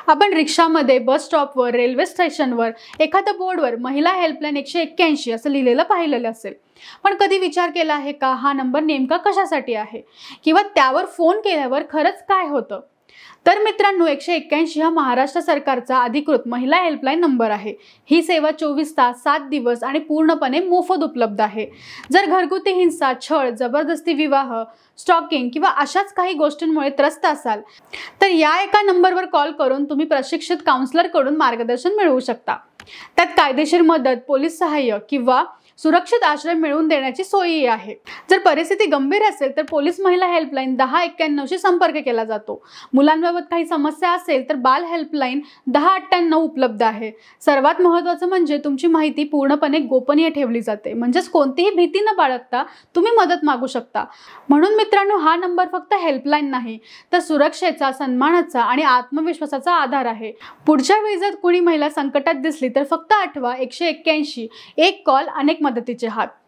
आपण रिक्षामध्ये, बस स्टॉपवर, रेल्वे स्टेशनवर, एखाद्या बोर्डवर महिला हेल्पलाईन 181 असं लिहिलेलं पाहिलेलं असेल. पण कधी विचार केला आहे का हा नंबर नेमका कशासाठी आहे किंवा त्यावर फोन केल्यावर खरंच काय होतं? तर मित्रांनो, 181 हा महाराष्ट्र सरकारचा अधिकृत महिला हेल्पलाईन नंबर आहे. ही सेवा 24 तास 7 दिवस आणि पूर्णपणे मोफत उपलब्ध आहे. जर घरगुती हिंसा, छळ, जबरदस्ती विवाह, स्टॉकिंग किंवा अशाच काही गोष्टींमुळे त्रस्त असाल तर या एका नंबरवर कॉल करून तुम्ही प्रशिक्षित काउन्सिलरकडून मार्गदर्शन मिळवू शकता. त्यात कायदेशीर मदत, पोलीस सहाय्य किंवा सुरक्षित आश्रय मिळवून देण्याची सोयही आहे. जर परिस्थिती गंभीर असेल तर पोलीस महिला हेल्पलाईन 1091 शी संपर्क केला जातो. मुलांबाबत काही समस्या असेल तर बाल हेल्पलाईन 1098 उपलब्ध आहे. सर्वात महत्त्वाचं म्हणजे तुमची माहिती पूर्णपणे गोपनीय ठेवली जाते, म्हणजेच कोणतीही भीती न बाळगता तुम्ही मदत मागू शकता. म्हणून मित्रांनो, हा नंबर फक्त हेल्पलाईन नाही तर सुरक्षेचा, सन्मानाचा आणि आत्मविश्वासाचा आधार आहे. पुढच्या वेळी जर कुणी महिला संकटात दिसली तर फक्त आठवा 181, एक कॉल अनेक मदतीचे हात.